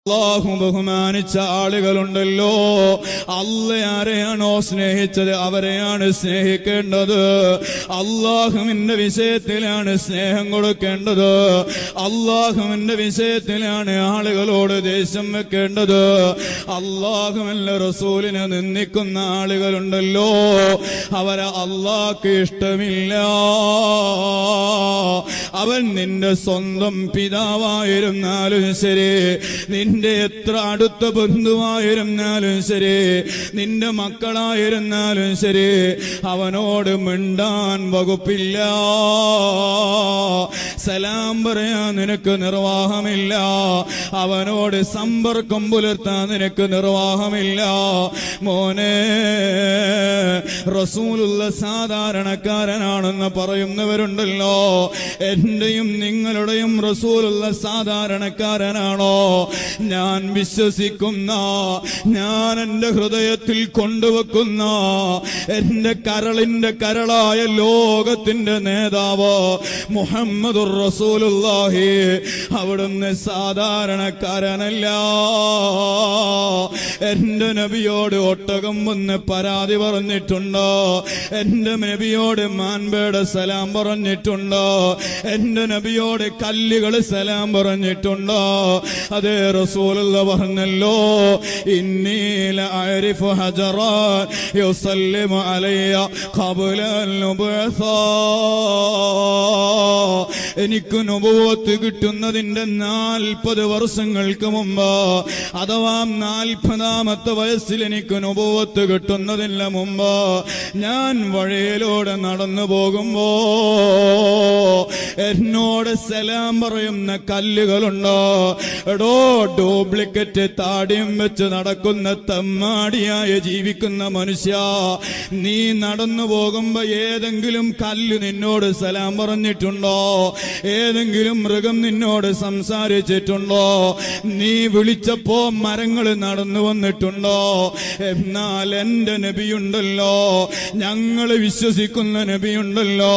അല്ലാഹു ബഹുമാനിച്ച ആളുകളുണ്ടല്ലോ, അല്ലാഹ് ആരെയാണോ സ്നേഹിച്ചത് അവരെയാണ് സ്നേഹിക്കേണ്ടത്. അല്ലാഹുവിന്റെ വിഷയത്തിലാണ് സ്നേഹം കൊടുക്കേണ്ടത്. അല്ലാഹുവിന്റെ വിഷയത്തിലാണ് ആളുകളോട് ദേഷ്യം വെക്കേണ്ടത്. അല്ലാഹുവിന്റെ റസൂലിനെ നിന്ദിക്കുന്ന ആളുകളുണ്ടല്ലോ, അവരെ അല്ലാഹ്ക്ക് ഇഷ്ടമില്ല. അവൻ നിന്റെ സ്വന്തം പിതാവായിരുന്നാലും ശരി, നിന്റെ എത്ര അടുത്ത ബന്ധുവായിരുന്നാലും ശരി, നിന്റെ മക്കളായിരുന്നാലും ശരി, അവനോട് മിണ്ടാൻ വകുപ്പില്ല. സലാം പറയാൻ നിനക്ക് നിർവാഹമില്ല. അവനോട് സമ്പർക്കം പുലർത്താൻ നിനക്ക് നിർവാഹമില്ല. മോനെ, റസൂലുള്ള സാധാരണക്കാരനാണെന്ന് പറയുന്നവരുണ്ടല്ലോ, എന്റെയും നിങ്ങളുടെയും റസൂലുള്ള സാധാരണക്കാരനാണോ? ഞാൻ വിശ്വസിക്കുന്ന, ഞാൻ എന്റെ ഹൃദയത്തിൽ കൊണ്ടുവെക്കുന്ന, എന്റെ കരളിന്റെ കരളായ ലോകത്തിന്റെ നേതാവ് മുഹമ്മദുർ റസൂലുള്ളാഹി, അവിടുന്ന് സാധാരണക്കാരനല്ല. എന്റെ നബിയോട് ഒട്ടകം വന്ന് പരാതി പറഞ്ഞിട്ടുണ്ടോ? എന്റെ നബിയോട് മാൻപേടെ സലാം പറഞ്ഞിട്ടുണ്ടോ? എന്റെ നബിയോട് കല്ലുകൾ സലാം പറഞ്ഞിട്ടുണ്ടോ? അതേ റസൂലുള്ള പറഞ്ഞല്ലോ, ഇന്നി ലഅരിഫു ഹജറാൻ യുസല്ലിമു അലയ്യ ഖബ്ല അൻ നുബ്അസ. എനിക്ക് നുബുവത്ത് കിട്ടുന്നതിന്റെ 40 വർഷങ്ങൾക്ക് മുമ്പ്, അഥവാ 40ാമത്തെ വയസ്സിൽ എനിക്ക് നുബുവത്ത് കിട്ടുന്നതിന് മുമ്പ്, ഞാൻ വഴിയിലൂടെ നടന്നു പോകുമ്പോ എന്നോട് സലാം പറയുന്ന കല്ലുകളുണ്ടോ? എടോ, ഡ്യൂപ്ലിക്കേറ്റ് താടിയും വെച്ച് നടക്കുന്ന തെമ്മാടിയായി ജീവിക്കുന്ന മനുഷ്യ, നീ നടന്നു പോകുമ്പോ ഏതെങ്കിലും കല്ല് നിന്നോട് സലാം പറഞ്ഞിട്ടുണ്ടോ? ഏതെങ്കിലും മൃഗം നിന്നോട് സംസാരിച്ചിട്ടുണ്ടോ? നീ വിളിച്ചപ്പോ മരങ്ങൾ നടന്നു വന്നിട്ടുണ്ടോ? എന്നാൽ എന്റെ നബിയുണ്ടല്ലോ, ഞങ്ങൾ വിശ്വസിക്കുന്ന നബിയുണ്ടല്ലോ,